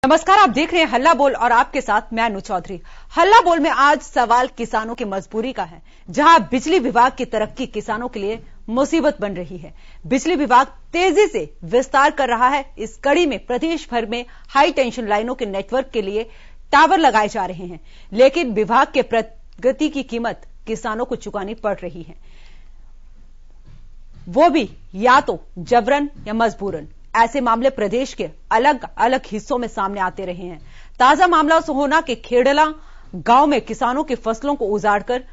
नमस्कार, आप देख रहे हैं हल्ला बोल और आपके साथ मैं अनु चौधरी। हल्ला बोल में आज सवाल किसानों की मजबूरी का है, जहां बिजली विभाग की तरक्की किसानों के लिए मुसीबत बन रही है। बिजली विभाग तेजी से विस्तार कर रहा है। इस कड़ी में प्रदेश भर में हाई टेंशन लाइनों के नेटवर्क के लिए टावर लगाए जा रहे हैं, लेकिन विभाग के प्रगति की कीमत किसानों को चुकानी पड़ रही है, वो भी या तो जबरन या मजबूरन। ऐसे मामले प्रदेश के अलग अलग हिस्सों में सामने आते रहे हैं। ताजा मामला सोहना के खेड़ला गांव में किसानों की फसलों को उजाड़कर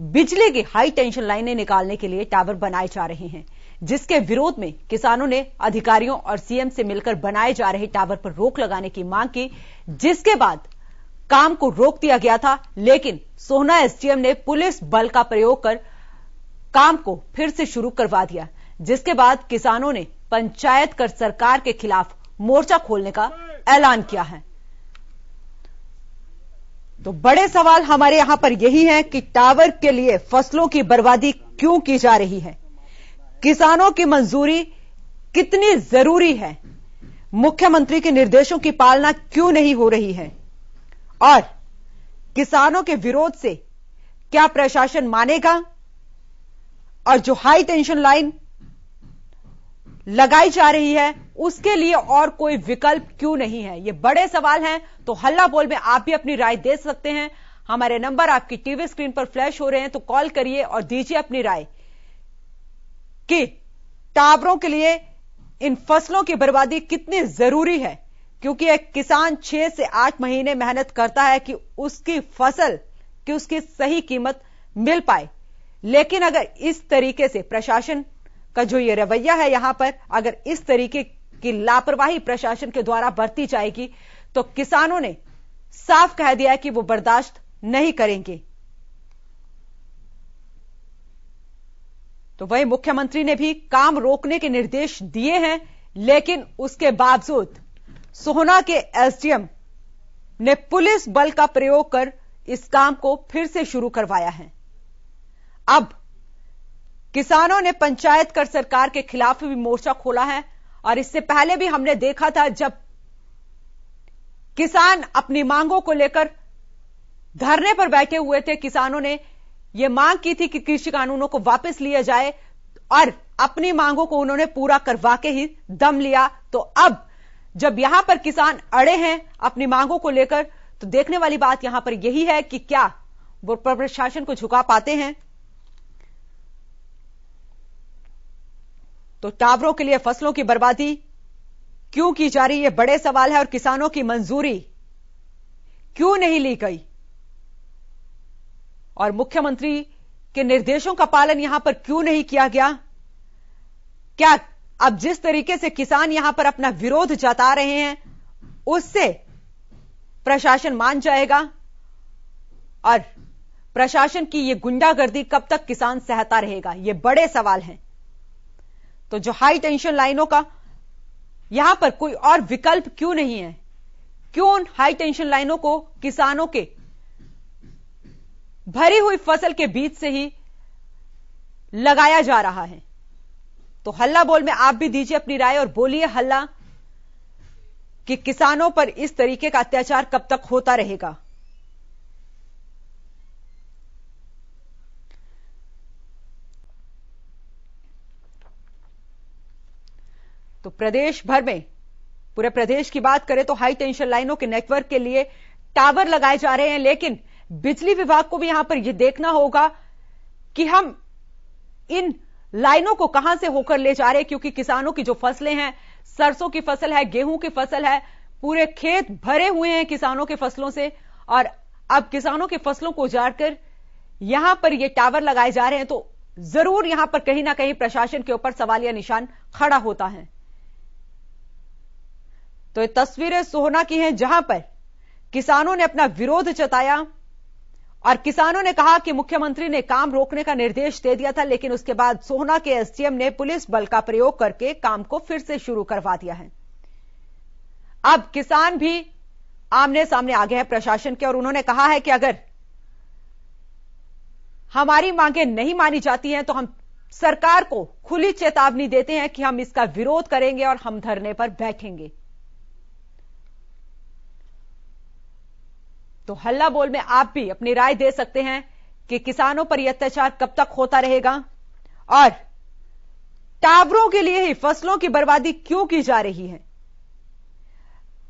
बिजली की हाई टेंशन लाइनें निकालने के लिए टावर बनाए जा रहे हैं, जिसके विरोध में किसानों ने अधिकारियों और सीएम से मिलकर बनाए जा रहे टावर पर रोक लगाने की मांग की, जिसके बाद काम को रोक दिया गया था। लेकिन सोहना एसडीएम ने पुलिस बल का प्रयोग कर काम को फिर से शुरू करवा दिया, जिसके बाद किसानों ने पंचायत कर सरकार के खिलाफ मोर्चा खोलने का ऐलान किया है। तो बड़े सवाल हमारे यहां पर यही है कि टावर के लिए फसलों की बर्बादी क्यों की जा रही है, किसानों की मंजूरी कितनी जरूरी है, मुख्यमंत्री के निर्देशों की पालना क्यों नहीं हो रही है, और किसानों के विरोध से क्या प्रशासन मानेगा, और जो हाई टेंशन लाइन लगाई जा रही है उसके लिए और कोई विकल्प क्यों नहीं है। ये बड़े सवाल हैं। तो हल्ला बोल में आप भी अपनी राय दे सकते हैं। हमारे नंबर आपकी टीवी स्क्रीन पर फ्लैश हो रहे हैं, तो कॉल करिए और दीजिए अपनी राय कि टावरों के लिए इन फसलों की बर्बादी कितनी जरूरी है, क्योंकि एक किसान 6 से 8 महीने मेहनत करता है कि उसकी फसल की उसकी सही कीमत मिल पाए। लेकिन अगर इस तरीके से प्रशासन का जो ये रवैया है, यहां पर अगर इस तरीके की लापरवाही प्रशासन के द्वारा बरती जाएगी तो किसानों ने साफ कह दिया है कि वो बर्दाश्त नहीं करेंगे। तो वही मुख्यमंत्री ने भी काम रोकने के निर्देश दिए हैं, लेकिन उसके बावजूद सोहना के एसडीएम ने पुलिस बल का प्रयोग कर इस काम को फिर से शुरू करवाया है। अब किसानों ने पंचायत कर सरकार के खिलाफ भी मोर्चा खोला है, और इससे पहले भी हमने देखा था जब किसान अपनी मांगों को लेकर धरने पर बैठे हुए थे। किसानों ने यह मांग की थी कि कृषि कानूनों को वापस लिया जाए, और अपनी मांगों को उन्होंने पूरा करवा के ही दम लिया। तो अब जब यहां पर किसान अड़े हैं अपनी मांगों को लेकर, तो देखने वाली बात यहां पर यही है कि क्या वो प्रशासन को झुका पाते हैं। तो टावरों के लिए फसलों की बर्बादी क्यों की जा रही है, बड़े सवाल है, और किसानों की मंजूरी क्यों नहीं ली गई, और मुख्यमंत्री के निर्देशों का पालन यहां पर क्यों नहीं किया गया। क्या अब जिस तरीके से किसान यहां पर अपना विरोध जता रहे हैं उससे प्रशासन मान जाएगा, और प्रशासन की यह गुंडागर्दी कब तक किसान सहता रहेगा, यह बड़े सवाल हैं। तो जो हाई टेंशन लाइनों का यहां पर कोई और विकल्प क्यों नहीं है, क्यों हाई टेंशन लाइनों को किसानों के भरी हुई फसल के बीच से ही लगाया जा रहा है। तो हल्ला बोल में आप भी दीजिए अपनी राय और बोलिए हल्ला कि किसानों पर इस तरीके का अत्याचार कब तक होता रहेगा। तो प्रदेश भर में, पूरे प्रदेश की बात करें तो हाई टेंशन लाइनों के नेटवर्क के लिए टावर लगाए जा रहे हैं, लेकिन बिजली विभाग को भी यहां पर यह देखना होगा कि हम इन लाइनों को कहां से होकर ले जा रहे हैं, क्योंकि किसानों की जो फसलें हैं, सरसों की फसल है, गेहूं की फसल है, पूरे खेत भरे हुए हैं किसानों के फसलों से, और अब किसानों की फसलों को उजाड़कर यहां पर यह टावर लगाए जा रहे हैं। तो जरूर यहां पर कहीं ना कहीं प्रशासन के ऊपर सवालिया निशान खड़ा होता है। तो ये तस्वीरें सोहना की हैं, जहां पर किसानों ने अपना विरोध जताया, और किसानों ने कहा कि मुख्यमंत्री ने काम रोकने का निर्देश दे दिया था, लेकिन उसके बाद सोहना के एसडीएम ने पुलिस बल का प्रयोग करके काम को फिर से शुरू करवा दिया है। अब किसान भी आमने सामने आ गए हैं प्रशासन के, और उन्होंने कहा है कि अगर हमारी मांगें नहीं मानी जाती हैं तो हम सरकार को खुली चेतावनी देते हैं कि हम इसका विरोध करेंगे और हम धरने पर बैठेंगे। तो हल्ला बोल में आप भी अपनी राय दे सकते हैं कि किसानों पर यह अत्याचार कब तक होता रहेगा और टावरों के लिए ही फसलों की बर्बादी क्यों की जा रही है।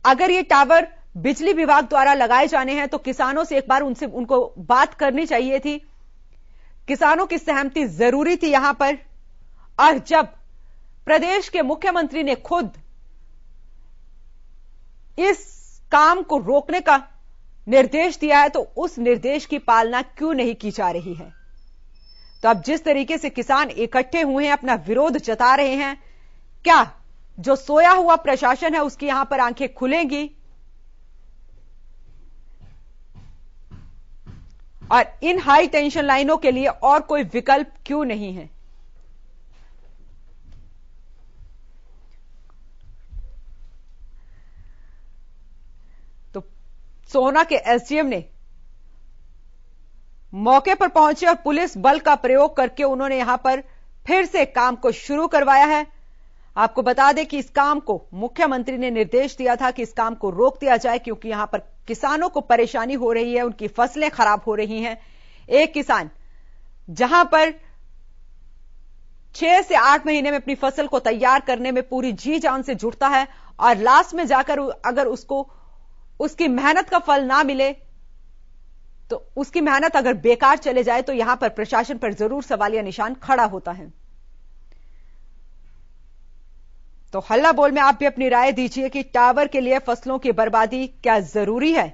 अगर ये टावर बिजली विभाग द्वारा लगाए जाने हैं तो किसानों से एक बार उनको बात करनी चाहिए थी। किसानों की सहमति जरूरी थी यहां पर। और जब प्रदेश के मुख्यमंत्री ने खुद इस काम को रोकने का निर्देश दिया है तो उस निर्देश की पालना क्यों नहीं की जा रही है। तो अब जिस तरीके से किसान इकट्ठे हुए हैं, अपना विरोध जता रहे हैं, क्या जो सोया हुआ प्रशासन है उसकी यहां पर आंखें खुलेंगी और इन हाई टेंशन लाइनों के लिए और कोई विकल्प क्यों नहीं है। तो सोहना के एसडीएम ने मौके पर पहुंचे और पुलिस बल का प्रयोग करके उन्होंने यहां पर फिर से काम को शुरू करवाया है। आपको बता दें कि इस काम को मुख्यमंत्री ने निर्देश दिया था कि इस काम को रोक दिया जाए क्योंकि यहां पर किसानों को परेशानी हो रही है, उनकी फसलें खराब हो रही हैं। एक किसान जहां पर 6 से 8 महीने में अपनी फसल को तैयार करने में पूरी जी जान से जुटता है और लास्ट में जाकर अगर उसको उसकी मेहनत का फल ना मिले तो उसकी मेहनत अगर बेकार चले जाए तो यहां पर प्रशासन पर जरूर सवालिया निशान खड़ा होता है। तो हल्ला बोल में आप भी अपनी राय दीजिए कि टावर के लिए फसलों की बर्बादी क्या जरूरी है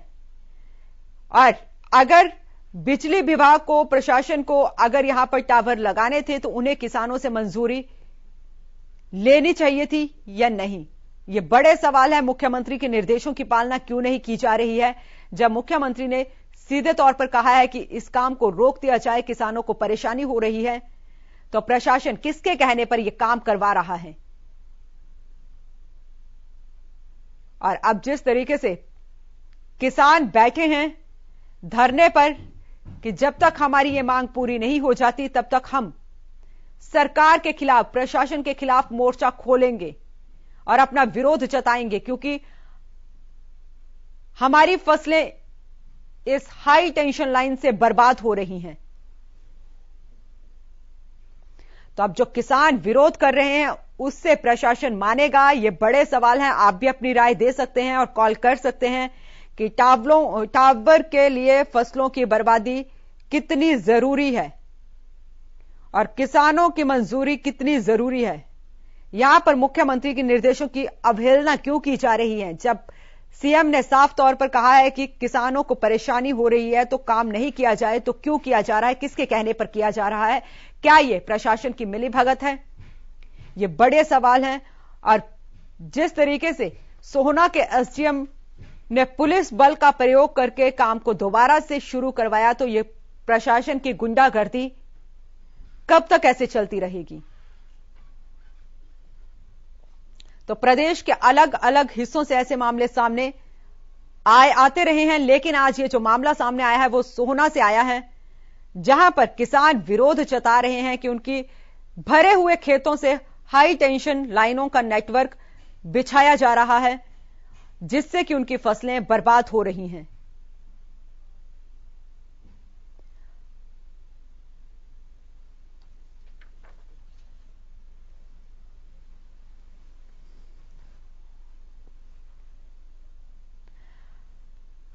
और अगर बिजली विभाग को, प्रशासन को अगर यहां पर टावर लगाने थे तो उन्हें किसानों से मंजूरी लेनी चाहिए थी या नहीं। यह बड़े सवाल है। मुख्यमंत्री के निर्देशों की पालना क्यों नहीं की जा रही है जब मुख्यमंत्री ने सीधे तौर पर कहा है कि इस काम को रोक दिया जाए, किसानों को परेशानी हो रही है। तो प्रशासन किसके कहने पर यह काम करवा रहा है। और अब जिस तरीके से किसान बैठे हैं धरने पर कि जब तक हमारी ये मांग पूरी नहीं हो जाती तब तक हम सरकार के खिलाफ, प्रशासन के खिलाफ मोर्चा खोलेंगे और अपना विरोध जताएंगे क्योंकि हमारी फसलें इस हाई टेंशन लाइन से बर्बाद हो रही हैं। तो अब जो किसान विरोध कर रहे हैं उससे प्रशासन मानेगा, ये बड़े सवाल हैं। आप भी अपनी राय दे सकते हैं और कॉल कर सकते हैं कि टावर के लिए फसलों की बर्बादी कितनी जरूरी है और किसानों की मंजूरी कितनी जरूरी है। यहां पर मुख्यमंत्री के निर्देशों की अवहेलना क्यों की जा रही है जब सीएम ने साफ तौर पर कहा है कि किसानों को परेशानी हो रही है तो काम नहीं किया जाए तो क्यों किया जा रहा है, किसके कहने पर किया जा रहा है। क्या यह प्रशासन की मिलीभगत है? ये बड़े सवाल हैं। और जिस तरीके से सोहना के एसडीएम ने पुलिस बल का प्रयोग करके काम को दोबारा से शुरू करवाया तो यह प्रशासन की गुंडागर्दी कब तक ऐसे चलती रहेगी। तो प्रदेश के अलग अलग हिस्सों से ऐसे मामले सामने आते रहे हैं, लेकिन आज ये जो मामला सामने आया है वो सोहना से आया है जहां पर किसान विरोध जता रहे हैं कि उनकी भरे हुए खेतों से हाई टेंशन लाइनों का नेटवर्क बिछाया जा रहा है जिससे कि उनकी फसलें बर्बाद हो रही हैं।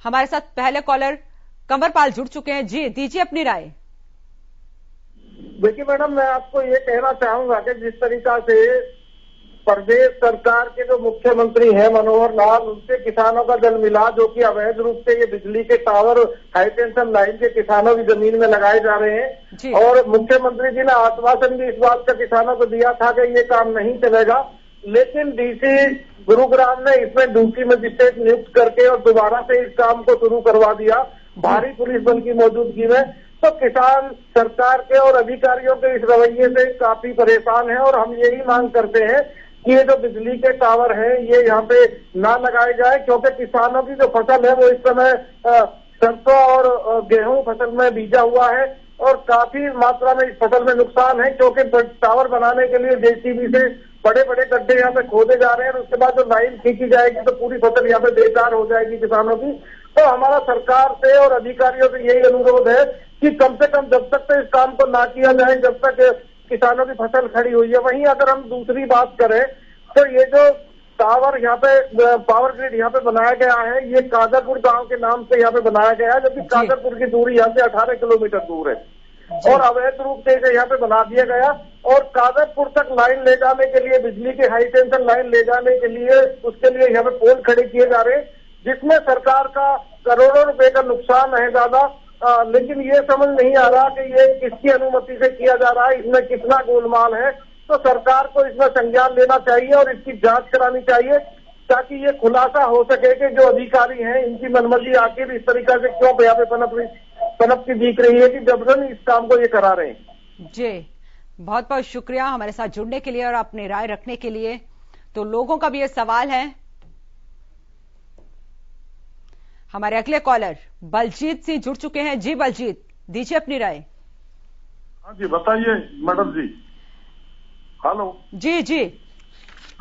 हमारे साथ पहले कॉलर कंवरपाल जुड़ चुके हैं। जी दीजिए अपनी राय। देखिए मैडम, मैं आपको ये कहना चाहूंगा कि जिस तरीका से प्रदेश सरकार के जो मुख्यमंत्री हैं मनोहर लाल, उनसे किसानों का जल मिला जो कि अवैध रूप से ये बिजली के टावर हाई टेंशन लाइन के किसानों की जमीन में लगाए जा रहे हैं। और मुख्यमंत्री जी ने आश्वासन भी इस बात का किसानों को दिया था कि ये काम नहीं चलेगा, लेकिन डीसी गुरुग्राम ने इसमें ड्यूटी मजिस्ट्रेट नियुक्त करके और दोबारा से इस काम को शुरू करवा दिया भारी पुलिस बल की मौजूदगी में। तो किसान सरकार के और अधिकारियों के इस रवैये से काफी परेशान हैं और हम यही मांग करते हैं कि ये जो बिजली के टावर हैं ये यहाँ पे ना लगाए जाए, क्योंकि किसानों की जो फसल है वो इस समय सरसों और गेहूं फसल में बीजा हुआ है और काफी मात्रा में इस फसल में नुकसान है, क्योंकि टावर बनाने के लिए जेसीबी से बड़े बड़े गड्ढे यहाँ पे खोदे जा रहे हैं और उसके बाद जो लाइन खींची जाएगी तो पूरी फसल यहाँ पे बेकार हो जाएगी किसानों की। तो हमारा सरकार से और अधिकारियों से यही अनुरोध है कि कम से कम जब तक तो इस काम को ना किया जाए, जब तक किसानों की फसल खड़ी हुई है। वहीं अगर हम दूसरी बात करें तो ये जो टावर यहाँ पे पावर ग्रिड यहाँ पे बनाया गया है, ये कादरपुर गांव के नाम से यहाँ पे बनाया गया है, जबकि कादरपुर की दूरी यहाँ से 18 किलोमीटर दूर है और अवैध रूप से इसे यहाँ पे बना दिया गया। और कादरपुर तक लाइन ले जाने के लिए, बिजली की हाई टेंशन लाइन ले जाने के लिए, उसके लिए यहाँ पे पोल खड़े किए जा रहे हैं, जिसमें सरकार का करोड़ों रुपए का नुकसान है ज्यादा। लेकिन ये समझ नहीं आ रहा कि ये किसकी अनुमति से किया जा रहा है, इसमें कितना गोलमाल है। तो सरकार को इसमें संज्ञान लेना चाहिए और इसकी जांच करानी चाहिए, ताकि ये खुलासा हो सके कि जो अधिकारी हैं इनकी मनमर्जी आखिर इस तरीका से क्यों यहाँ पे पनप की दिख रही है कि जबरन इस काम को ये करा रहे हैं। जी, बहुत बहुत शुक्रिया हमारे साथ जुड़ने के लिए और अपनी राय रखने के लिए। तो लोगों का भी ये सवाल है। हमारे अगले कॉलर बलजीत सिंह जुड़ चुके हैं। जी बलजीत, दीजिए अपनी राय। हाँ जी, बताइए मैडम जी। हेलो। जी जी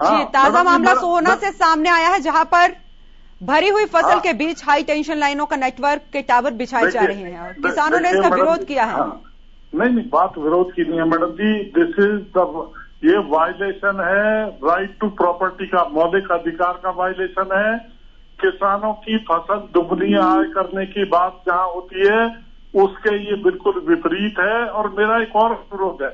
जी, ताजा मामला सोहना से सामने आया है, जहां पर भरी हुई फसल के बीच हाई टेंशन लाइनों का नेटवर्क के टावर बिछाए जा रहे हैं और किसानों ने इसका विरोध किया है। नहीं, बात विरोध की नहीं है मैडम जी। दिस इज द, ये वायलेशन है राइट टू प्रॉपर्टी का, मौलिक अधिकार का वायलेशन है। किसानों की फसल दुगनी आय करने की बात जहां होती है उसके ये बिल्कुल विपरीत है। और मेरा एक और विरोध है,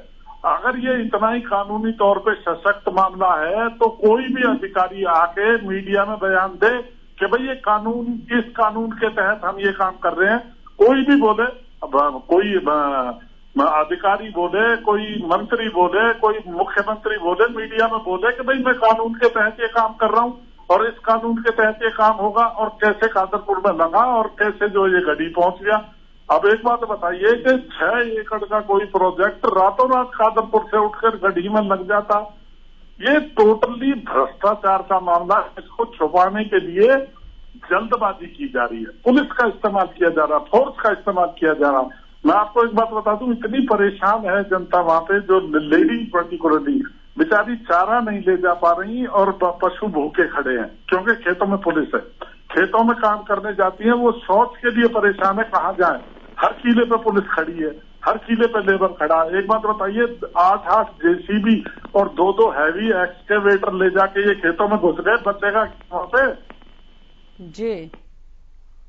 अगर ये इतना ही कानूनी तौर पे सशक्त मामला है तो कोई भी अधिकारी आके मीडिया में बयान दे कि भाई ये कानून, इस कानून के तहत हम ये काम कर रहे हैं। कोई भी बोले, कोई अधिकारी बोले, कोई मंत्री बोले, कोई मुख्यमंत्री बोले, मीडिया में बोले कि भाई मैं कानून के तहत ये काम कर रहा हूँ और इस कानून के तहत ये काम होगा, और कैसे कादरपुर में लगा और कैसे जो ये गड्डी पहुंच गया। अब एक बात बताइए कि 6 एकड़ का कोई प्रोजेक्ट रातों रात कादरपुर से उठकर गड्डी में लग जाता, ये टोटली भ्रष्टाचार का मामला। इसको छुपाने के लिए जल्दबाजी की जा रही है, पुलिस का इस्तेमाल किया जा रहा, फोर्स का इस्तेमाल किया जा रहा। मैं आपको एक बात बता दूं, इतनी परेशान है जनता वहां पे, जो लेडी पर्टिकुलरली बेचारी चारा नहीं ले जा पा रही और पशु भूखे खड़े हैं, क्योंकि खेतों में पुलिस है। खेतों में काम करने जाती है, वो शौच के लिए परेशान है, कहाँ जाए। हर किले पे पुलिस खड़ी है, हर किले पे लेबर खड़ा है। एक बात बताइए, 8 जेसीबी और 2 हैवी एक्सकेवेटर ले जाके ये खेतों में घुस गए, बचेगा वहां पे? जी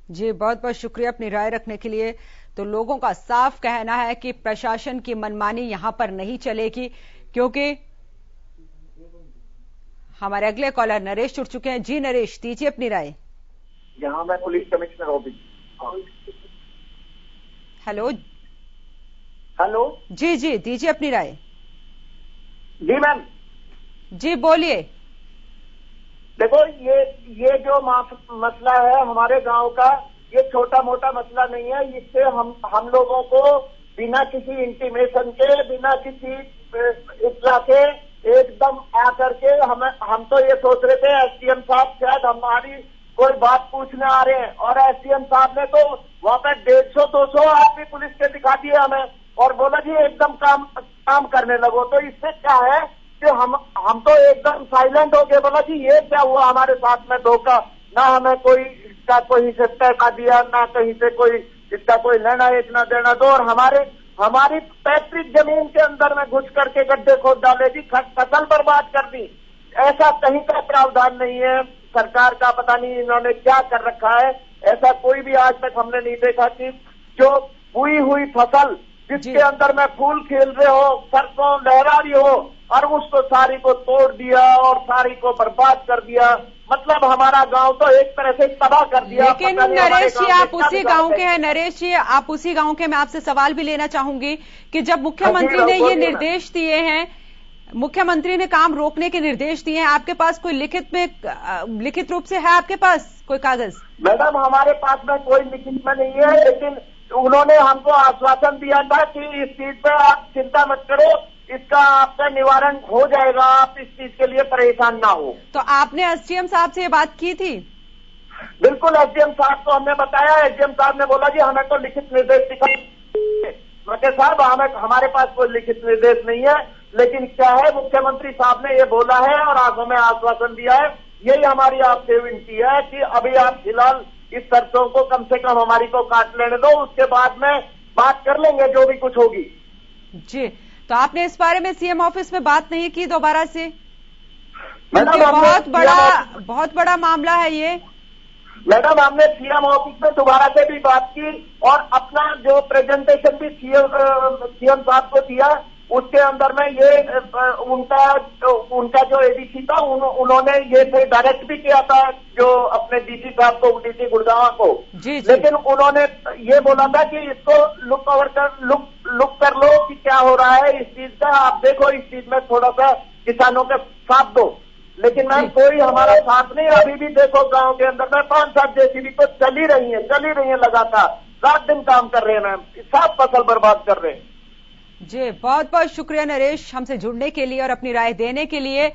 जी, बहुत बहुत शुक्रिया अपनी राय रखने के लिए। तो लोगों का साफ कहना है कि प्रशासन की मनमानी यहां पर नहीं चलेगी, क्योंकि हमारे अगले कॉलर नरेश जुड़ चुके हैं। जी नरेश, दीजिए अपनी राय। यहाँ मैं पुलिस कमिश्नर हूँ। Hello hello. जी जी, दीजिए अपनी राय। जी मैम। जी बोलिए। देखो, ये जो मसला है हमारे गांव का, ये छोटा मोटा मसला नहीं है। इससे हम लोगों को बिना किसी इंटीमेशन के, बिना किसी इत्तला के एकदम आकर के हम तो ये सोच रहे थे एसडीएम साहब शायद हमारी कोई बात पूछने आ रहे हैं, और एसडीएम साहब ने तो वहाँ पे 150-200 आदमी पुलिस के दिखा दिए हमें और बोला जी एकदम काम करने लगो। तो इससे क्या है कि हम तो एकदम साइलेंट हो गए। बोला जी ये क्या हुआ हमारे साथ में धोखा, ना हमें कोई इसका कोई से पैसा दिया, ना कहीं से कोई इसका कोई लेना इतना देना दो, और हमारी पैतृक जमीन के अंदर में घुस करके गड्ढे खोद डाले जी, फसल बर्बाद कर दी। ऐसा कहीं का प्रावधान नहीं है सरकार का, पता नहीं इन्होंने क्या कर रखा है। ऐसा कोई भी आज तक हमने नहीं देखा कि जो हुई हुई फसल जिसके अंदर में फूल खिल रहे हो, सरसों लहरा रही हो, और उसको सारी को तोड़ दिया और सारी को बर्बाद कर दिया। मतलब हमारा गांव तो एक तरह से तबाह कर दिया। लेकिन नरेश जी, आप उसी गांव के हैं। नरेश जी, आप उसी गांव के, मैं आपसे सवाल भी लेना चाहूंगी कि जब मुख्यमंत्री ने ये निर्देश दिए हैं, मुख्यमंत्री ने काम रोकने के निर्देश दिए हैं, आपके पास कोई लिखित रूप से है आपके पास कोई कागज? मैडम, हमारे पास में कोई लिखित में नहीं है, लेकिन उन्होंने हमको आश्वासन दिया था कि इस चीज पे आप चिंता मत करो, इसका आपका निवारण हो जाएगा, आप इस चीज के लिए परेशान ना हो। तो आपने एसडीएम साहब से ये बात की थी? बिल्कुल, एसडीएम साहब को हमने बताया। एसडीएम साहब ने बोला जी हमें तो लिखित निर्देश दिखा। साहब हमारे पास कोई लिखित निर्देश नहीं है, लेकिन क्या है मुख्यमंत्री साहब ने ये बोला है और हमें आश्वासन दिया है। यही हमारी आपसे विनती है कि अभी आप फिलहाल इस सरसों को कम से कम हमारी को काट लेने दो, उसके बाद में बात कर लेंगे जो भी कुछ होगी। जी, तो आपने इस बारे में सीएम ऑफिस में बात नहीं की दोबारा से? मैडम बहुत बड़ा मामला है ये। मैडम, हमने सीएम ऑफिस में दोबारा से भी बात की और अपना जो प्रेजेंटेशन भी सीएम साहब को दिया, उसके अंदर में ये उनका जो एडीसी था उन्होंने ये डायरेक्ट भी किया था जो अपने डीसी साहब को, डीसी गुड़गांव को। जी। लेकिन उन्होंने ये बोला था कि इसको लुक कर लो कि क्या हो रहा है इस चीज का, आप देखो इस चीज में थोड़ा सा किसानों का साथ दो। लेकिन मैम कोई हमारा साथ नहीं। अभी भी देखो गांव के अंदर में 5-7 जेसीबी तो चल ही रही है लगातार, रात दिन काम कर रहे हैं मैम, सब फसल बर्बाद कर रहे हैं। जी, बहुत बहुत शुक्रिया नरेश हमसे जुड़ने के लिए और अपनी राय देने के लिए।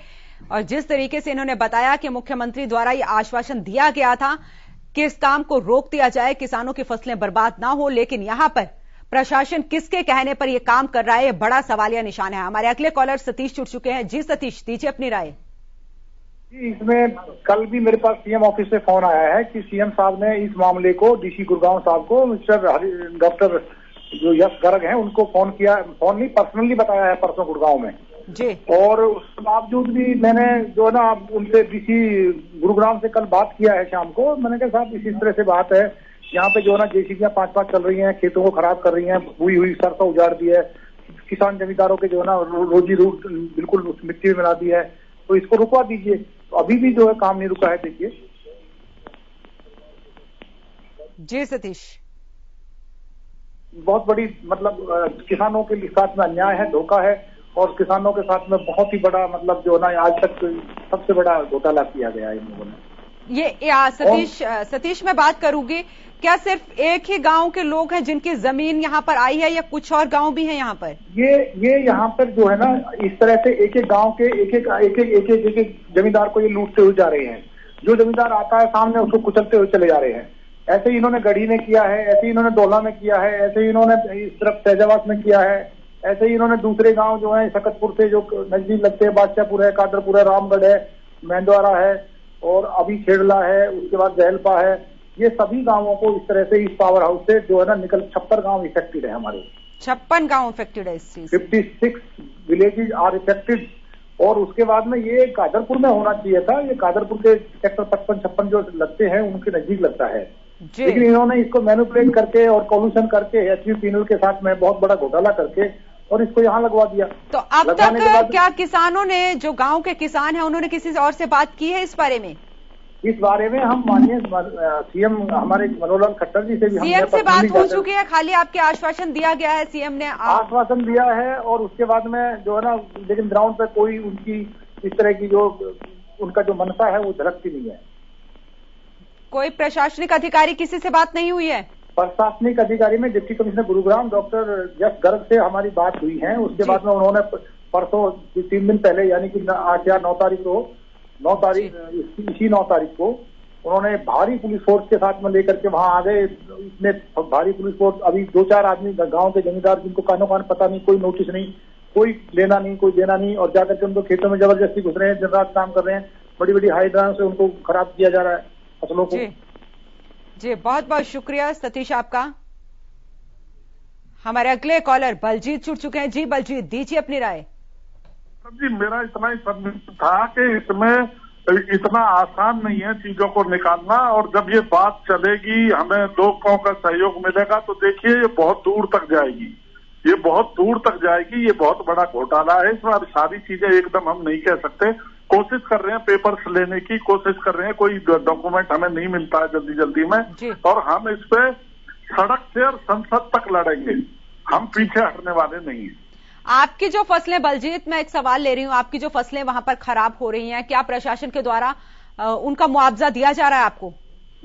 और जिस तरीके से इन्होंने बताया कि मुख्यमंत्री द्वारा ये आश्वासन दिया गया था कि इस काम को रोक दिया जाए, किसानों की फसलें बर्बाद ना हो, लेकिन यहां पर प्रशासन किसके कहने पर यह काम कर रहा है, ये बड़ा सवालिया निशान है। हमारे अगले कॉलर सतीश जुड़ चुके हैं। जी सतीश, दीजिए अपनी राय। इसमें कल भी मेरे पास सीएम ऑफिस से फोन आया है कि सीएम साहब ने इस मामले को डीसी गुड़गांव साहब को, मिस्टर डॉक्टर जो यश गर्ग हैं उनको फोन किया, फोन नहीं पर्सनली बताया है परसों गुड़गांव में जी। और उसके बावजूद भी मैंने जो है ना उनसे डीसी गुरुग्राम से कल बात किया है शाम को। मैंने कहा साहब इसी तरह से बात है, यहाँ पे जो है ना जेसीबियां 5-5 चल रही हैं, खेतों को खराब कर रही हैं, हुई सरसों उजाड़ दी है, किसान जमींदारों के जो है ना रोजी रूट बिल्कुल मिट्टी में मिला दी है, तो इसको रुकवा दीजिए। तो अभी भी जो है काम नहीं रुका है। देखिए जी सतीश, बहुत बड़ी मतलब किसानों के साथ में अन्याय है, धोखा है और किसानों के साथ में बहुत ही बड़ा मतलब जो ना आज तक सबसे बड़ा घोटाला किया गया है इन लोगों ने। ये सतीश मैं बात करूंगी, क्या सिर्फ एक ही गांव के लोग हैं जिनकी जमीन यहाँ पर आई है या कुछ और गांव भी हैं यहाँ पर? ये यहाँ पर जो है ना इस तरह से एक एक गांव के एक जमींदार को ये लूटते हुए जा रहे हैं। जो जमींदार आता है सामने उसको कुचलते हुए चले जा रहे हैं। ऐसे ही इन्होंने गढ़ी में किया है, ऐसे ही इन्होंने डोला में किया है, ऐसे ही इन्होंने इस तरफ फैजाबाद में किया है, ऐसे ही इन्होंने दूसरे गांव जो है सकतपुर से जो नजदीक लगते हैं, बादशाहपुर है, कादरपुर है, रामगढ़ है, मेंदवारा है और अभी खेड़ला है, उसके बाद जहलपा है, ये सभी गांवों को इस तरह से इस पावर हाउस से जो है ना 56 गांव इफेक्टेड है हमारे। 56 गांव इफेक्टेड है इस चीज। 56 विलेजेज आर इफेक्टेड। और उसके बाद में ये कादरपुर में होना चाहिए था, ये कादरपुर के सेक्टर 55-56 जो लगते हैं उनके नजदीक लगता है, लेकिन इन्होंने इसको मैनिपुलेट करके और कॉल्यूशन करके एचवी पैनल के साथ में बहुत बड़ा घोटाला करके और इसको यहाँ लगवा दिया। तो अब तक क्या किसानों ने, जो गांव के किसान हैं, उन्होंने किसी और से बात की है इस बारे में? इस बारे में हम माननीय सीएम हमारे मनोहर लाल खट्टर जी से भी सीएम से बात हो चुकी है, खाली आपके आश्वासन दिया गया है, सीएम ने आश्वासन दिया है और उसके बाद में जो है ना लेकिन ग्राउंड पे कोई उनकी इस तरह की जो उनका जो मनसा है वो झलकती नहीं है। कोई प्रशासनिक अधिकारी किसी से बात नहीं हुई है? प्रशासनिक अधिकारी में डिप्टी कमिश्नर गुरुग्राम डॉक्टर यश गर्ग से हमारी बात हुई है। उसके बाद में उन्होंने परसों 3 दिन पहले यानी कि 8 या 9 तारीख को इसी 9 तारीख को उन्होंने भारी पुलिस फोर्स के साथ में लेकर के वहां आ गए। इतने भारी पुलिस फोर्स, अभी 2-4 आदमी गांव के जमींदार जिनको कानों कान पता नहीं, कोई नोटिस नहीं, कोई लेना नहीं, कोई देना नहीं, और जाकर के उनको खेतों में जबरदस्ती घुस रहे हैं, दिन रात काम कर रहे हैं, बड़ी बड़ी हाइड्रान से उनको खराब किया जा रहा है फसलों को। जी बहुत बहुत शुक्रिया सतीश आपका। हमारे अगले कॉलर बलजीत जुड़ चुके हैं। जी बलजीत, दीजिए अपनी राय। जी मेरा इतना ही सब था कि इसमें इतना आसान नहीं है चीजों को निकालना, और जब ये बात चलेगी, हमें लोगों का सहयोग मिलेगा तो देखिए ये बहुत दूर तक जाएगी, ये बहुत दूर तक जाएगी। ये बहुत बड़ा घोटाला है, इसमें अब सारी चीजें एकदम हम नहीं कह सकते। कोशिश कर रहे हैं पेपर्स लेने की, कोशिश कर रहे हैं, कोई डॉक्यूमेंट हमें नहीं मिलता है जल्दी में, और हम इस पे सड़क से और संसद तक लड़ेंगे, हम पीछे हटने वाले नहीं हैं। आपकी जो फसलें, बलजीत मैं एक सवाल ले रही हूं, आपकी जो फसलें वहां पर खराब हो रही हैं, क्या प्रशासन के द्वारा उनका मुआवजा दिया जा रहा है आपको?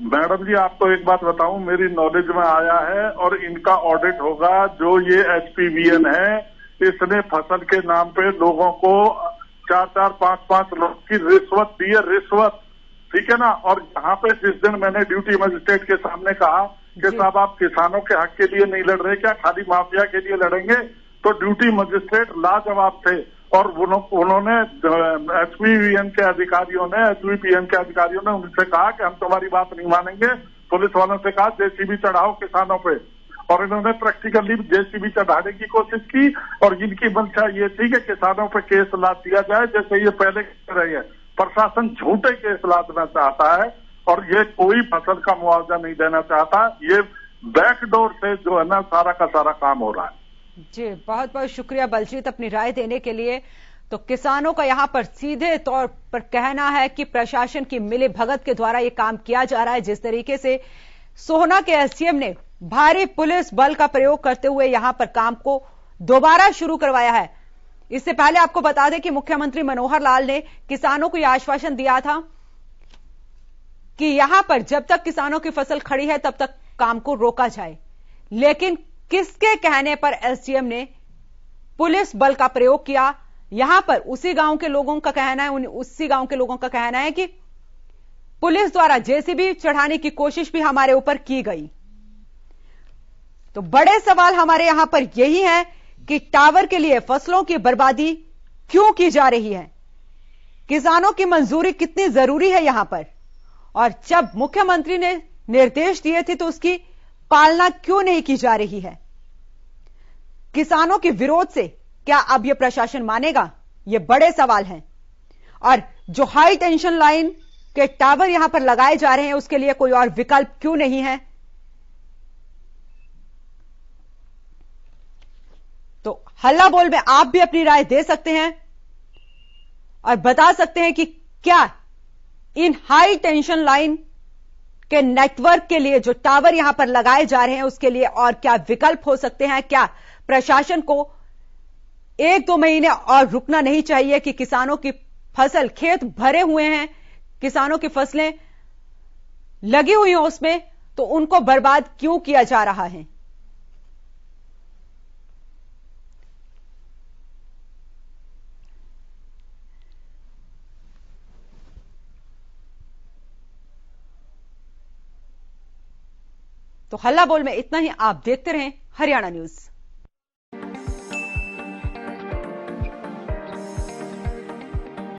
मैडम जी आपको एक बात बताऊं, मेरी नॉलेज में आया है और इनका ऑडिट होगा। जो ये HPVN है, इसने फसल के नाम पे लोगों को 4-4, 5-5 लोग की रिश्वत दी है, रिश्वत, ठीक है ना। और यहाँ पे जिस दिन मैंने ड्यूटी मजिस्ट्रेट के सामने कहा कि साहब आप किसानों के हक के लिए नहीं लड़ रहे, क्या खाली माफिया के लिए लड़ेंगे, तो ड्यूटी मजिस्ट्रेट लाजवाब थे और उन्होंने HPVN के अधिकारियों ने, HVPN के अधिकारियों ने उनसे कहा कि हम तुम्हारी बात नहीं मानेंगे, पुलिस वालों से कहा जेसीबी चढ़ाओ किसानों पे, और इन्होंने प्रैक्टिकली जेसीबी चढ़ाने की कोशिश की और इनकी मंशा ये थी कि किसानों पे केस लाद दिया जाए जैसे ये पहले कर रही है। प्रशासन झूठे केस लादना चाहता है और ये कोई फसल का मुआवजा नहीं देना चाहता। ये बैकडोर से जो है ना सारा का सारा काम हो रहा है। जी, बहुत बहुत शुक्रिया बलजीत अपनी राय देने के लिए। तो किसानों का यहां पर सीधे तौर पर कहना है कि प्रशासन की मिली भगत के द्वारा यह काम किया जा रहा है। जिस तरीके से सोहना के एसडीएम ने भारी पुलिस बल का प्रयोग करते हुए यहां पर काम को दोबारा शुरू करवाया है। इससे पहले आपको बता दें कि मुख्यमंत्री मनोहर लाल ने किसानों को यह आश्वासन दिया था कि यहां पर जब तक किसानों की फसल खड़ी है तब तक काम को रोका जाए, लेकिन किसके कहने पर एसडीएम ने पुलिस बल का प्रयोग किया? यहां पर उसी गांव के लोगों का कहना है कि पुलिस द्वारा जेसीबी चढ़ाने की कोशिश भी हमारे ऊपर की गई। तो बड़े सवाल हमारे यहां पर यही है कि टावर के लिए फसलों की बर्बादी क्यों की जा रही है, किसानों की मंजूरी कितनी जरूरी है यहां पर, और जब मुख्यमंत्री ने निर्देश दिए थे तो उसकी पालना क्यों नहीं की जा रही है। किसानों के विरोध से क्या अब यह प्रशासन मानेगा? ये बड़े सवाल हैं। और जो हाई टेंशन लाइन के टावर यहां पर लगाए जा रहे हैं उसके लिए कोई और विकल्प क्यों नहीं है? तो हल्ला बोल में आप भी अपनी राय दे सकते हैं और बता सकते हैं कि क्या इन हाई टेंशन लाइन के नेटवर्क के लिए जो टावर यहां पर लगाए जा रहे हैं उसके लिए और क्या विकल्प हो सकते हैं? क्या प्रशासन को 1-2 महीने और रुकना नहीं चाहिए कि किसानों की फसल, खेत भरे हुए हैं, किसानों की फसलें लगी हुई हैं उसमें, तो उनको बर्बाद क्यों किया जा रहा है? तो हल्ला बोल में इतना ही। आप देखते रहें हरियाणा न्यूज।